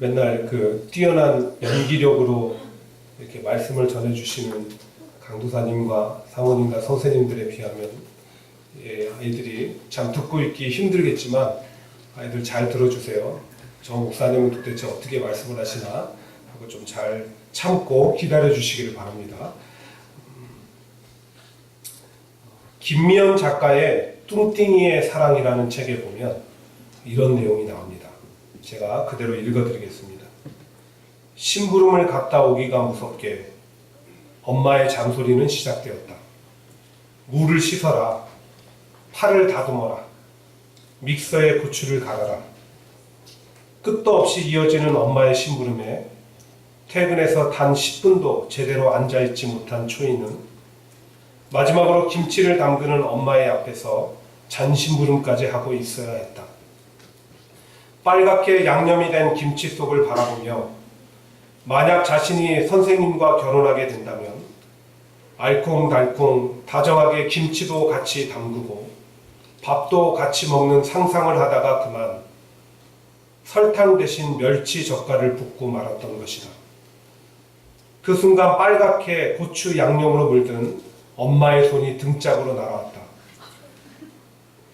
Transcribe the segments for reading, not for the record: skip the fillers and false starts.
맨날 그 뛰어난 연기력으로 이렇게 말씀을 전해주시는 강도사님과 사모님과 선생님들에 비하면 아이들이 참 듣고 있기 힘들겠지만 아이들 잘 들어주세요. 저 목사님은 도대체 어떻게 말씀을 하시나 하고 좀 잘 참고 기다려 주시기를 바랍니다. 김미연 작가의 뚱띵이의 사랑이라는 책에 보면 이런 내용이 나옵니다. 제가 그대로 읽어드리겠습니다. 심부름을 갔다 오기가 무섭게 엄마의 잔소리는 시작되었다. 물을 씻어라. 팔을 다듬어라. 믹서에 고추를 갈아라. 끝도 없이 이어지는 엄마의 심부름에 퇴근해서 단 10분도 제대로 앉아있지 못한 초이는 마지막으로 김치를 담그는 엄마의 앞에서 잔심부름까지 하고 있어야 했다. 빨갛게 양념이 된 김치 속을 바라보며 만약 자신이 선생님과 결혼하게 된다면 알콩달콩 다정하게 김치도 같이 담그고 밥도 같이 먹는 상상을 하다가 그만 설탕 대신 멸치 젓갈을 붓고 말았던 것이다. 그 순간 빨갛게 고추 양념으로 물든 엄마의 손이 등짝으로 날아왔다.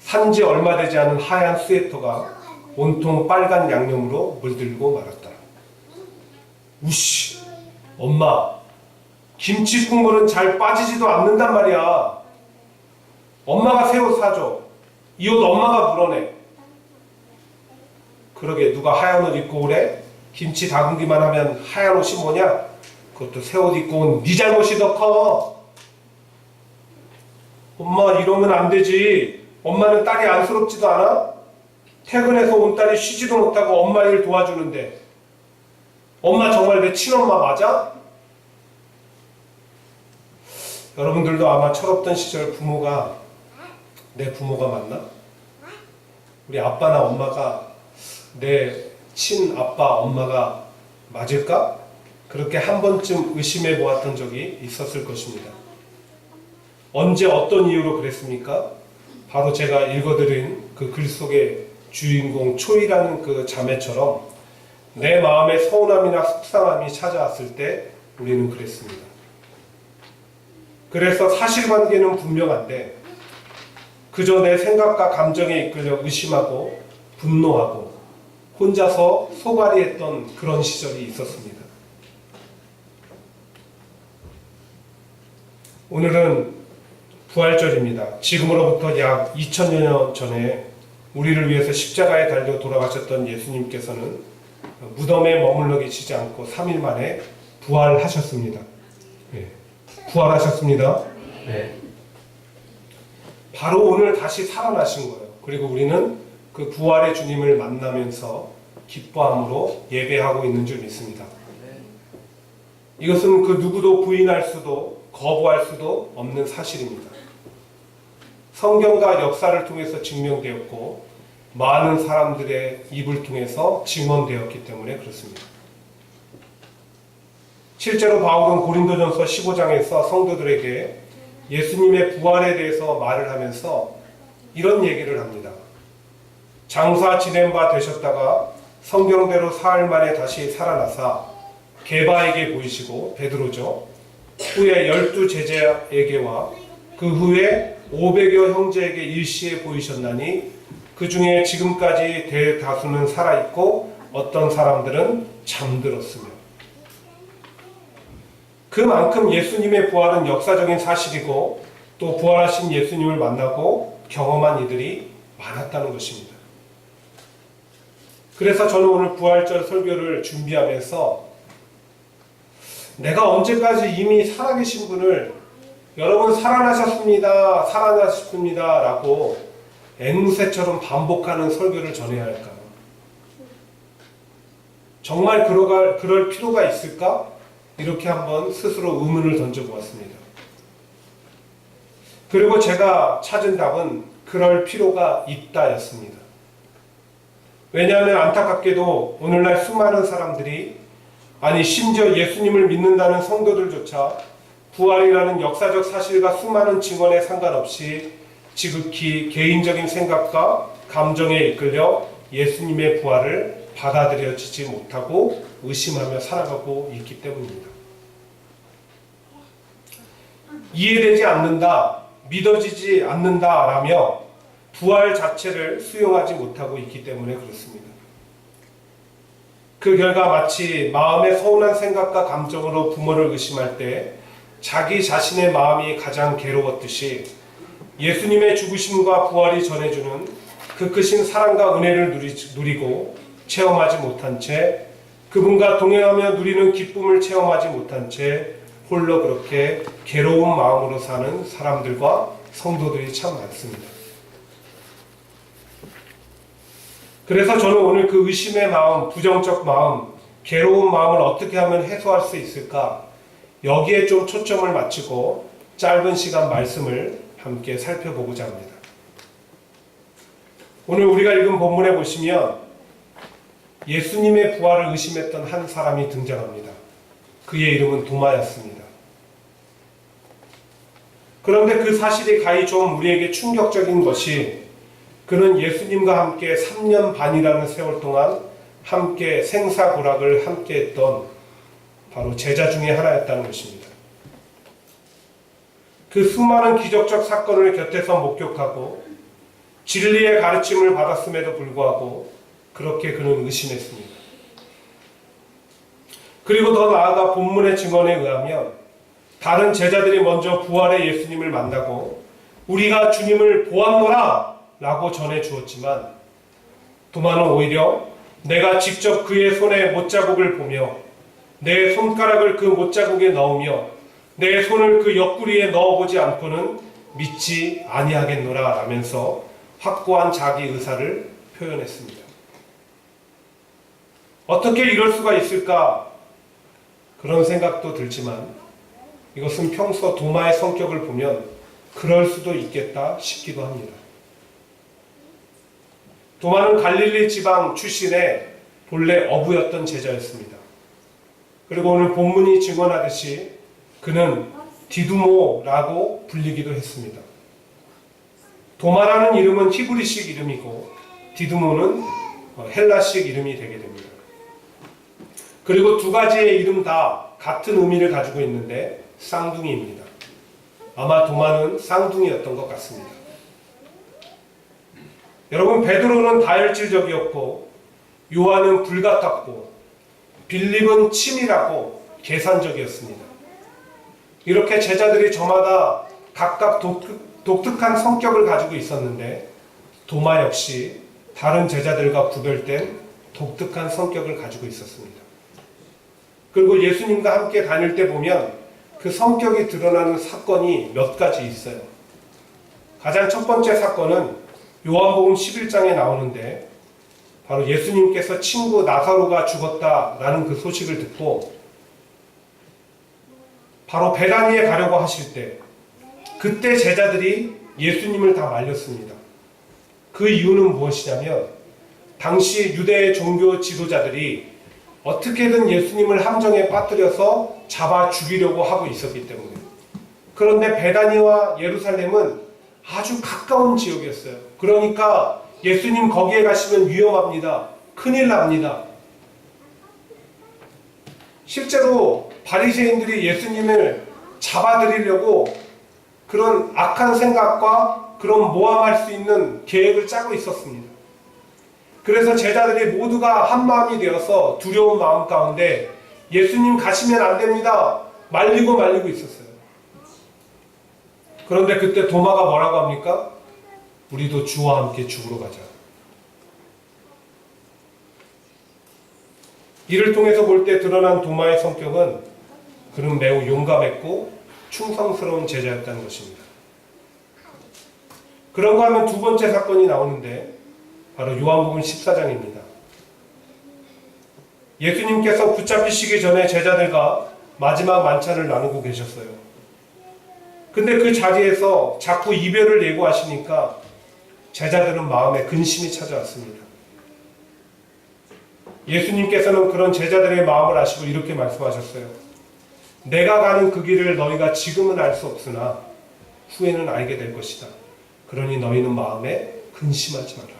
산지 얼마 되지 않은 하얀 스웨터가 온통 빨간 양념으로 물들고 말았다. 우씨, 엄마, 김치 국물은 잘 빠지지도 않는단 말이야. 엄마가 새 옷 사줘. 이 옷 엄마가 물어내. 그러게 누가 하얀 옷 입고 오래? 김치 다듬기만 하면 하얀 옷이 뭐냐? 그것도 새 옷 입고 온 네 잘못이 더 커. 엄마 이러면 안 되지. 엄마는 딸이 안쓰럽지도 않아? 퇴근해서 온 딸이 쉬지도 못하고 엄마 일 도와주는데 엄마 정말 내 친엄마 맞아? 여러분들도 아마 철없던 시절 부모가 내 부모가 맞나? 우리 아빠나 엄마가 내 친아빠 엄마가 맞을까? 그렇게 한 번쯤 의심해 보았던 적이 있었을 것입니다. 언제 어떤 이유로 그랬습니까? 바로 제가 읽어드린 그 글 속의 주인공 초이라는 그 자매처럼 내 마음에 서운함이나 속상함이 찾아왔을 때 우리는 그랬습니다. 그래서 사실관계는 분명한데 그저 내 생각과 감정에 이끌려 의심하고 분노하고 혼자서 소갈이했던 그런 시절이 있었습니다. 오늘은 부활절입니다. 지금으로부터 약 2000여 년 전에 우리를 위해서 십자가에 달려 돌아가셨던 예수님께서는 무덤에 머물러 계시지 않고 3일 만에 부활하셨습니다. 네. 부활하셨습니다. 네. 바로 오늘 다시 살아나신 거예요. 그리고 우리는 그 부활의 주님을 만나면서 기뻐함으로 예배하고 있는 줄 믿습니다. 이것은 그 누구도 부인할 수도 거부할 수도 없는 사실입니다. 성경과 역사를 통해서 증명되었고 많은 사람들의 입을 통해서 증언되었기 때문에 그렇습니다. 실제로 바울은 고린도전서 15장에서 성도들에게 예수님의 부활에 대해서 말을 하면서 이런 얘기를 합니다. 장사 지낸 바 되셨다가 성경대로 사흘 만에 다시 살아나사 게바에게 보이시고 베드로죠. 후에 12 제자에게와 그 후에 500여 형제에게 일시에 보이셨나니 그 중에 지금까지 대다수는 살아있고 어떤 사람들은 잠들었으며 그만큼 예수님의 부활은 역사적인 사실이고 또 부활하신 예수님을 만나고 경험한 이들이 많았다는 것입니다. 그래서 저는 오늘 부활절 설교를 준비하면서 내가 언제까지 이미 살아계신 분을 여러분 살아나셨습니다, 살아나셨습니다 라고 앵무새처럼 반복하는 설교를 전해야 할까요? 정말 그럴 필요가 있을까? 이렇게 한번 스스로 의문을 던져보았습니다. 그리고 제가 찾은 답은 그럴 필요가 있다였습니다. 왜냐하면 안타깝게도 오늘날 수많은 사람들이 아니 심지어 예수님을 믿는다는 성도들조차 부활이라는 역사적 사실과 수많은 증언에 상관없이 지극히 개인적인 생각과 감정에 이끌려 예수님의 부활을 받아들여지지 못하고 의심하며 살아가고 있기 때문입니다. 이해되지 않는다, 믿어지지 않는다라며 부활 자체를 수용하지 못하고 있기 때문에 그렇습니다. 그 결과 마치 마음의 서운한 생각과 감정으로 부모를 의심할 때 자기 자신의 마음이 가장 괴로웠듯이 예수님의 죽으심과 부활이 전해주는 그 크신 사랑과 은혜를 누리고 체험하지 못한 채 그분과 동행하며 누리는 기쁨을 체험하지 못한 채 홀로 그렇게 괴로운 마음으로 사는 사람들과 성도들이 참 많습니다. 그래서 저는 오늘 그 의심의 마음, 부정적 마음, 괴로운 마음을 어떻게 하면 해소할 수 있을까? 여기에 좀 초점을 맞추고 짧은 시간 말씀을 함께 살펴보고자 합니다. 오늘 우리가 읽은 본문에 보시면 예수님의 부활을 의심했던 한 사람이 등장합니다. 그의 이름은 도마였습니다. 그런데 그 사실이 가히 좀 우리에게 충격적인 것이 그는 예수님과 함께 3년 반이라는 세월 동안 함께 생사고락을 함께 했던 바로 제자 중에 하나였다는 것입니다. 그 수많은 기적적 사건을 곁에서 목격하고 진리의 가르침을 받았음에도 불구하고 그렇게 그는 의심했습니다. 그리고 더 나아가 본문의 증언에 의하면 다른 제자들이 먼저 부활의 예수님을 만나고 우리가 주님을 보았노라 라고 전해 주었지만 도마는 오히려 내가 직접 그의 손에 못자국을 보며 내 손가락을 그 못자국에 넣으며 내 손을 그 옆구리에 넣어보지 않고는 믿지 아니하겠노라 라면서 확고한 자기 의사를 표현했습니다. 어떻게 이럴 수가 있을까? 그런 생각도 들지만 이것은 평소 도마의 성격을 보면 그럴 수도 있겠다 싶기도 합니다. 도마는 갈릴리 지방 출신의 본래 어부였던 제자였습니다. 그리고 오늘 본문이 증언하듯이 그는 디두모라고 불리기도 했습니다. 도마라는 이름은 히브리식 이름이고 디두모는 헬라식 이름이 되게 됩니다. 그리고 두 가지의 이름 다 같은 의미를 가지고 있는데 쌍둥이입니다. 아마 도마는 쌍둥이였던 것 같습니다. 여러분, 베드로는 다혈질적이었고 요한은 불같았고 빌립은 치밀하고 계산적이었습니다. 이렇게 제자들이 저마다 각각 독특한 성격을 가지고 있었는데 도마 역시 다른 제자들과 구별된 독특한 성격을 가지고 있었습니다. 그리고 예수님과 함께 다닐 때 보면 그 성격이 드러나는 사건이 몇 가지 있어요. 가장 첫 번째 사건은 요한복음 11장에 나오는데 바로 예수님께서 친구 나사로가 죽었다라는 그 소식을 듣고 바로 베다니에 가려고 하실 때 그때 제자들이 예수님을 다 말렸습니다. 그 이유는 무엇이냐면 당시 유대의 종교 지도자들이 어떻게든 예수님을 함정에 빠뜨려서 잡아 죽이려고 하고 있었기 때문에. 그런데 베다니와 예루살렘은 아주 가까운 지역이었어요. 그러니까 예수님 거기에 가시면 위험합니다. 큰일 납니다. 실제로 바리새인들이 예수님을 잡아들이려고 그런 악한 생각과 그런 모함할 수 있는 계획을 짜고 있었습니다. 그래서 제자들이 모두가 한 마음이 되어서 두려운 마음 가운데 예수님 가시면 안 됩니다. 말리고 있었어요. 그런데 그때 도마가 뭐라고 합니까? 우리도 주와 함께 죽으러 가자. 이를 통해서 볼 때 드러난 도마의 성격은 그는 매우 용감했고 충성스러운 제자였다는 것입니다. 그런가 하면 두 번째 사건이 나오는데 바로 요한복음 14장입니다. 예수님께서 붙잡히시기 전에 제자들과 마지막 만찬을 나누고 계셨어요. 근데 그 자리에서 자꾸 이별을 예고하시니까 제자들은 마음에 근심이 찾아왔습니다. 예수님께서는 그런 제자들의 마음을 아시고 이렇게 말씀하셨어요. 내가 가는 그 길을 너희가 지금은 알 수 없으나 후에는 알게 될 것이다. 그러니 너희는 마음에 근심하지 마라.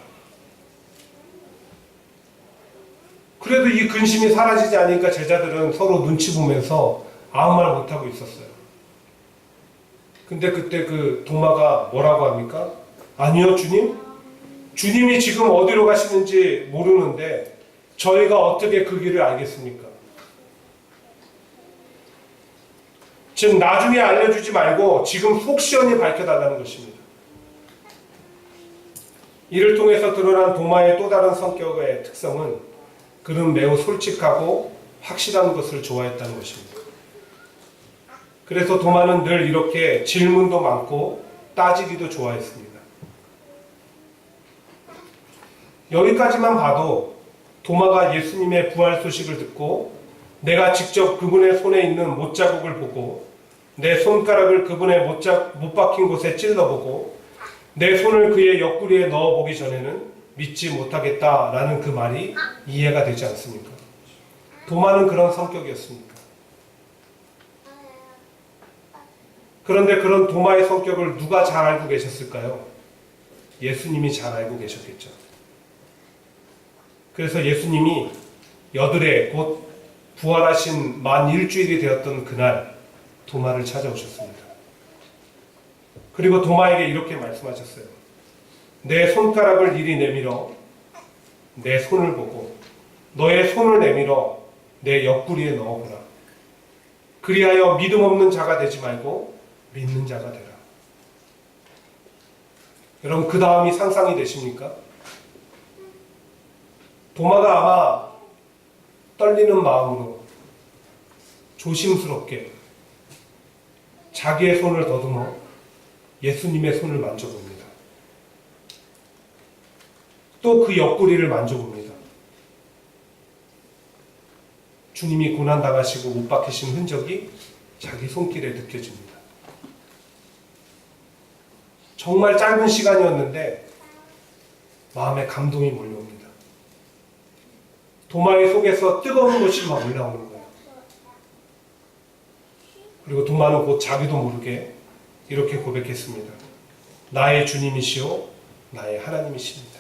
그래도 이 근심이 사라지지 않으니까 제자들은 서로 눈치 보면서 아무 말 못하고 있었어요. 근데 그때 그 도마가 뭐라고 합니까? 아니요, 주님. 주님이 지금 어디로 가시는지 모르는데 저희가 어떻게 그 길을 알겠습니까? 즉 나중에 알려주지 말고 지금 속 시원히 밝혀달라는 것입니다. 이를 통해서 드러난 도마의 또 다른 성격의 특성은 그는 매우 솔직하고 확실한 것을 좋아했다는 것입니다. 그래서 도마는 늘 이렇게 질문도 많고 따지기도 좋아했습니다. 여기까지만 봐도 도마가 예수님의 부활 소식을 듣고 내가 직접 그분의 손에 있는 못자국을 보고 내 손가락을 그분의 못 박힌 곳에 찔러보고 내 손을 그의 옆구리에 넣어보기 전에는 믿지 못하겠다라는 그 말이 이해가 되지 않습니까? 도마는 그런 성격이었습니까? 그런데 그런 도마의 성격을 누가 잘 알고 계셨을까요? 예수님이 잘 알고 계셨겠죠. 그래서 예수님이 여드레 곧 부활하신 만 일주일이 되었던 그날 도마를 찾아오셨습니다. 그리고 도마에게 이렇게 말씀하셨어요. 내 손가락을 이리 내밀어 내 손을 보고 너의 손을 내밀어 내 옆구리에 넣어보라. 그리하여 믿음 없는 자가 되지 말고 믿는 자가 되라. 여러분 그 다음이 상상이 되십니까? 도마가 아마 떨리는 마음으로 조심스럽게 자기의 손을 더듬어 예수님의 손을 만져봅니다. 또 그 옆구리를 만져봅니다. 주님이 고난당하시고 못 박히신 흔적이 자기 손길에 느껴집니다. 정말 짧은 시간이었는데 마음에 감동이 몰려옵니다. 도마의 속에서 뜨거운 것이 막 올라오는 거예요. 그리고 도마는 곧 자기도 모르게 이렇게 고백했습니다. 나의 주님이시오 나의 하나님이십니다.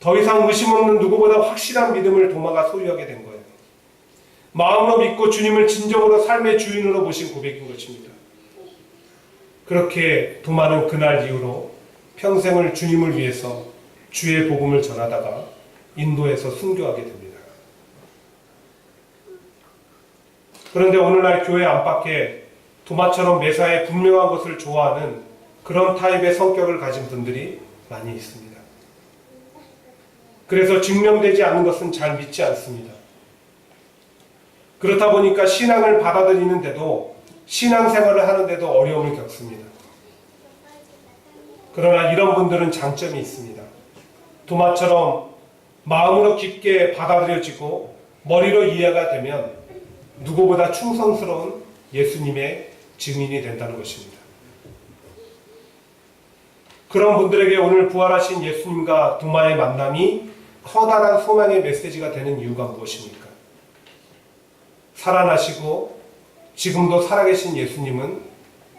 더 이상 의심 없는 누구보다 확실한 믿음을 도마가 소유하게 된 거예요. 마음으로 믿고 주님을 진정으로 삶의 주인으로 모신 고백인 것입니다. 그렇게 도마는 그날 이후로 평생을 주님을 위해서 주의 복음을 전하다가 인도에서 순교하게 됩니다. 그런데 오늘날 교회 안팎에 도마처럼 매사에 분명한 것을 좋아하는 그런 타입의 성격을 가진 분들이 많이 있습니다. 그래서 증명되지 않는 것은 잘 믿지 않습니다. 그렇다 보니까 신앙을 받아들이는데도 신앙생활을 하는데도 어려움을 겪습니다. 그러나 이런 분들은 장점이 있습니다. 도마처럼 마음으로 깊게 받아들여지고 머리로 이해가 되면 누구보다 충성스러운 예수님의 증인이 된다는 것입니다. 그런 분들에게 오늘 부활하신 예수님과 도마의 만남이 커다란 소망의 메시지가 되는 이유가 무엇입니까? 살아나시고 지금도 살아계신 예수님은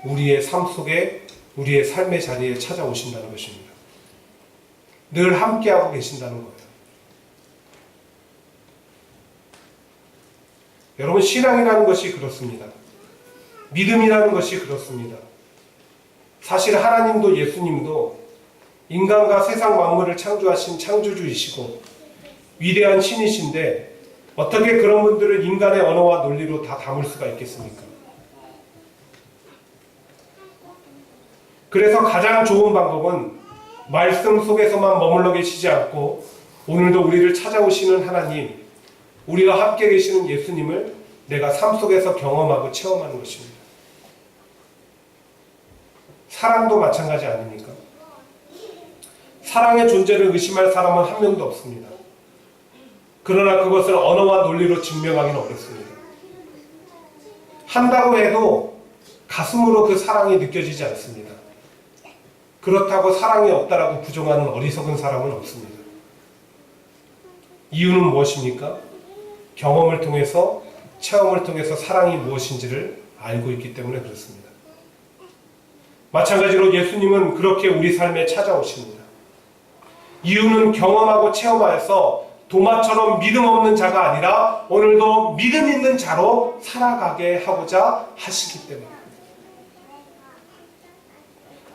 우리의 삶 속에 우리의 삶의 자리에 찾아오신다는 것입니다. 늘 함께하고 계신다는 거예요. 여러분 신앙이라는 것이 그렇습니다. 믿음이라는 것이 그렇습니다. 사실 하나님도 예수님도 인간과 세상 만물을 창조하신 창조주이시고 위대한 신이신데 어떻게 그런 분들을 인간의 언어와 논리로 다 담을 수가 있겠습니까? 그래서 가장 좋은 방법은 말씀 속에서만 머물러 계시지 않고 오늘도 우리를 찾아오시는 하나님, 우리가 함께 계시는 예수님을 내가 삶 속에서 경험하고 체험하는 것입니다. 사랑도 마찬가지 아닙니까? 사랑의 존재를 의심할 사람은 한 명도 없습니다. 그러나 그것을 언어와 논리로 증명하기는 어렵습니다. 한다고 해도 가슴으로 그 사랑이 느껴지지 않습니다. 그렇다고 사랑이 없다라고 부정하는 어리석은 사람은 없습니다. 이유는 무엇입니까? 경험을 통해서, 체험을 통해서 사랑이 무엇인지를 알고 있기 때문에 그렇습니다. 마찬가지로 예수님은 그렇게 우리 삶에 찾아오십니다. 이유는 경험하고 체험하여서 도마처럼 믿음 없는 자가 아니라 오늘도 믿음 있는 자로 살아가게 하고자 하시기 때문에,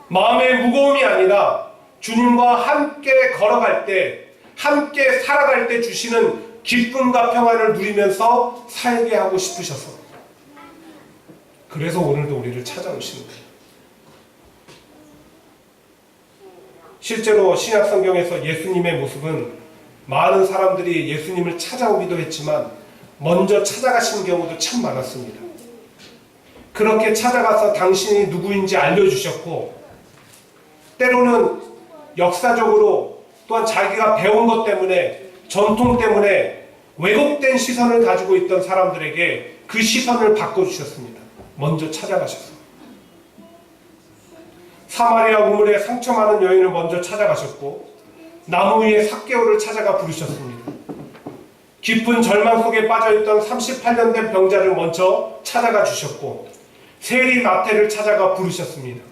마음의 무거움이 아니라 주님과 함께 걸어갈 때, 함께 살아갈 때 주시는 기쁨과 평안을 누리면서 살게 하고 싶으셔서, 그래서 오늘도 우리를 찾아오시는 거예요. 실제로 신약 성경에서 예수님의 모습은 많은 사람들이 예수님을 찾아오기도 했지만 먼저 찾아가시는 경우도 참 많았습니다. 그렇게 찾아가서 당신이 누구인지 알려주셨고, 때로는 역사적으로 또한 자기가 배운 것 때문에, 전통 때문에 왜곡된 시선을 가지고 있던 사람들에게 그 시선을 바꿔주셨습니다. 먼저 찾아가셨어요. 사마리아 우물에 상처 많은 여인을 먼저 찾아가셨고, 나무 위에 삭개오를 찾아가 부르셨습니다. 깊은 절망 속에 빠져있던 38년 된 병자를 먼저 찾아가 주셨고, 세리 마태를 찾아가 부르셨습니다.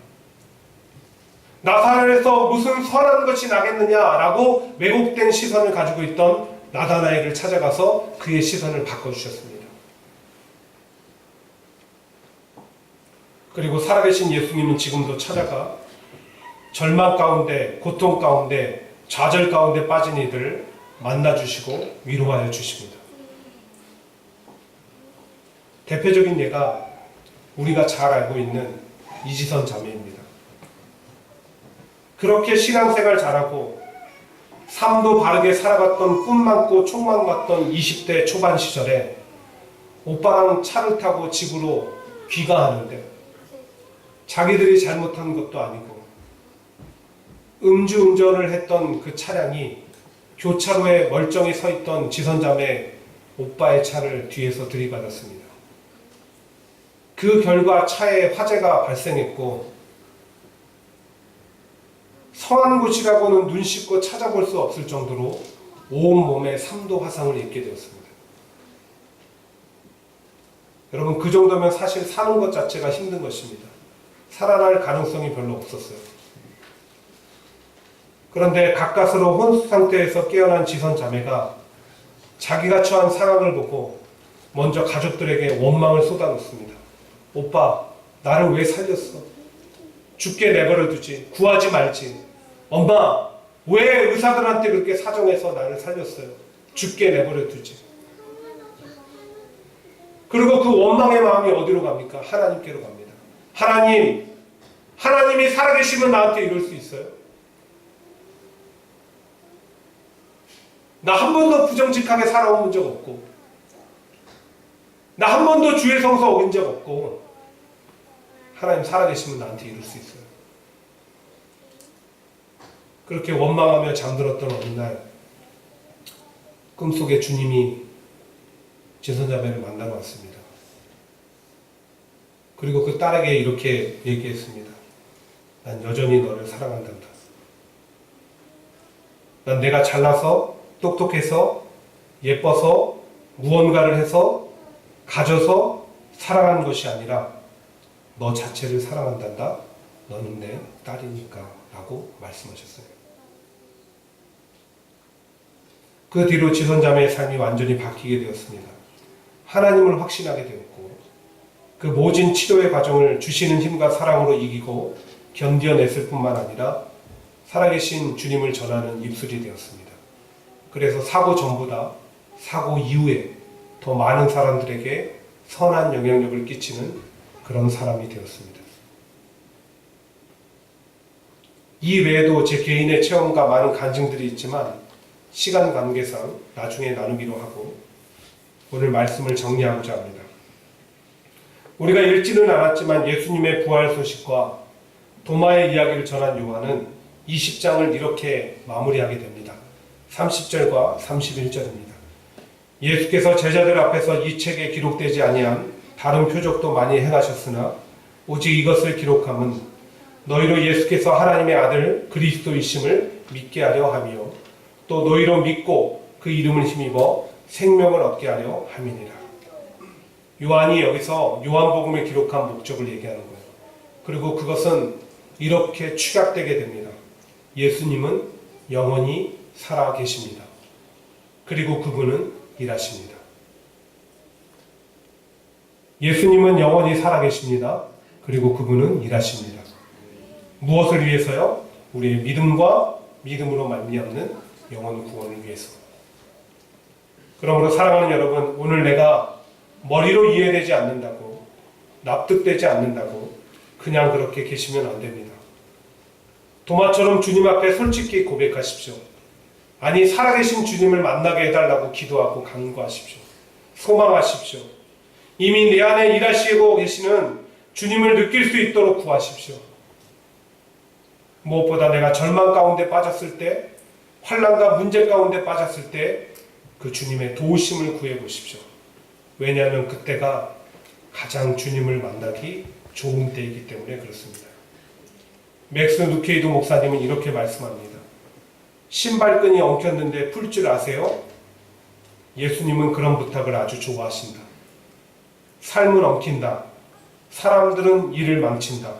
나사렛에서 무슨 선한 것이 나겠느냐라고 왜곡된 시선을 가지고 있던 나다나엘을 찾아가서 그의 시선을 바꿔주셨습니다. 그리고 살아계신 예수님은 지금도 찾아가 절망 가운데, 고통 가운데, 좌절 가운데 빠진 이들을 만나주시고 위로하여 주십니다. 대표적인 예가 우리가 잘 알고 있는 이지선 자매입니다. 그렇게 신앙생활 잘하고 삶도 바르게 살아갔던, 꿈 많고 촉망 많던 20대 초반 시절에 오빠랑 차를 타고 집으로 귀가하는데, 자기들이 잘못한 것도 아니고 음주운전을 했던 그 차량이 교차로에 멀쩡히 서 있던 지선자매 오빠의 차를 뒤에서 들이받았습니다. 그 결과 차에 화재가 발생했고, 성한 곳이라고는 눈 씻고 찾아볼 수 없을 정도로 온몸에 3도 화상을 입게 되었습니다. 여러분, 그 정도면 사실 사는 것 자체가 힘든 것입니다. 살아날 가능성이 별로 없었어요. 그런데 가까스로 혼수 상태에서 깨어난 지선 자매가 자기가 처한 상황을 보고 먼저 가족들에게 원망을 쏟아놓습니다. 오빠, 나를 왜 살렸어? 죽게 내버려두지. 구하지 말지. 엄마, 왜 의사들한테 그렇게 사정해서 나를 살렸어요? 죽게 내버려두지. 그리고 그 원망의 마음이 어디로 갑니까? 하나님께로 갑니다. 하나님이 살아계시면 나한테 이럴 수 있어요? 나 한 번도 부정직하게 살아온 적 없고, 나 한 번도 주의 성서 어긴 적 없고, 하나님 살아계시면 나한테 이럴 수 있어요? 그렇게 원망하며 잠들었던 어느 날, 꿈속에 주님이 지선자매를 만나러 왔습니다. 그리고 그 딸에게 이렇게 얘기했습니다. 난 여전히 너를 사랑한단다. 난 내가 잘나서, 똑똑해서, 예뻐서, 무언가를 해서, 가져서 사랑하는 것이 아니라 너 자체를 사랑한단다. 너는 내 딸이니까 라고 말씀하셨어요. 그 뒤로 지선자매의 삶이 완전히 바뀌게 되었습니다. 하나님을 확신하게 되었고, 그 모진 치료의 과정을 주시는 힘과 사랑으로 이기고 견뎌냈을 뿐만 아니라 살아계신 주님을 전하는 입술이 되었습니다. 그래서 사고 전보다 사고 이후에 더 많은 사람들에게 선한 영향력을 끼치는 그런 사람이 되었습니다. 이 외에도 제 개인의 체험과 많은 간증들이 있지만 시간 관계상 나중에 나누기로 하고 오늘 말씀을 정리하고자 합니다. 우리가 읽지는 않았지만 예수님의 부활 소식과 도마의 이야기를 전한 요한은 20장을 이렇게 마무리하게 됩니다. 30절과 31절입니다. 예수께서 제자들 앞에서 이 책에 기록되지 아니한 다른 표적도 많이 행하셨으나 오직 이것을 기록함은 너희로 예수께서 하나님의 아들 그리스도이심을 믿게 하려 하며 또 너희로 믿고 그 이름을 힘입어 생명을 얻게 하려 함이니라. 요한이 여기서 요한복음에 기록한 목적을 얘기하는 거예요. 그리고 그것은 이렇게 축약되게 됩니다. 예수님은 영원히 살아 계십니다. 그리고 그분은 일하십니다. 예수님은 영원히 살아 계십니다. 그리고 그분은 일하십니다. 무엇을 위해서요? 우리의 믿음과 믿음으로 말미암는 영원 구원을 위해서. 그러므로 사랑하는 여러분, 오늘 내가 머리로 이해되지 않는다고, 납득되지 않는다고 그냥 그렇게 계시면 안 됩니다. 도마처럼 주님 앞에 솔직히 고백하십시오. 아니, 살아계신 주님을 만나게 해달라고 기도하고 간구하십시오. 소망하십시오. 이미 내 안에 일하시고 계시는 주님을 느낄 수 있도록 구하십시오. 무엇보다 내가 절망 가운데 빠졌을 때, 환난과 문제 가운데 빠졌을 때 그 주님의 도우심을 구해보십시오. 왜냐하면 그때가 가장 주님을 만나기 좋은 때이기 때문에 그렇습니다. 맥스 누케이도 목사님은 이렇게 말씀합니다. 신발끈이 엉켰는데 풀 줄 아세요? 예수님은 그런 부탁을 아주 좋아하신다. 삶은 엉킨다. 사람들은 일을 망친다.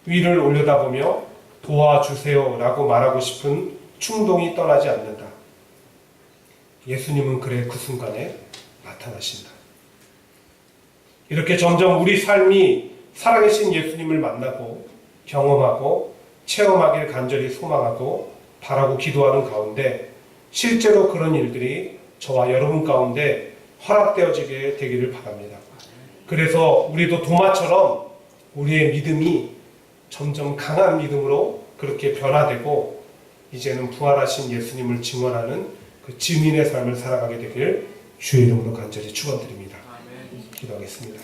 위를 올려다보며 도와주세요 라고 말하고 싶은 충동이 떠나지 않는다. 예수님은 그래 그 순간에 나타나신다. 이렇게 점점 우리 삶이 살아계신 예수님을 만나고 경험하고 체험하길 간절히 소망하고 바라고 기도하는 가운데 실제로 그런 일들이 저와 여러분 가운데 허락되어지게 되기를 바랍니다. 그래서 우리도 도마처럼 우리의 믿음이 점점 강한 믿음으로 그렇게 변화되고 이제는 부활하신 예수님을 증언하는 그 증인의 삶을 살아가게 되길 주의 이름으로 간절히 축원드립니다. 기도하겠습니다.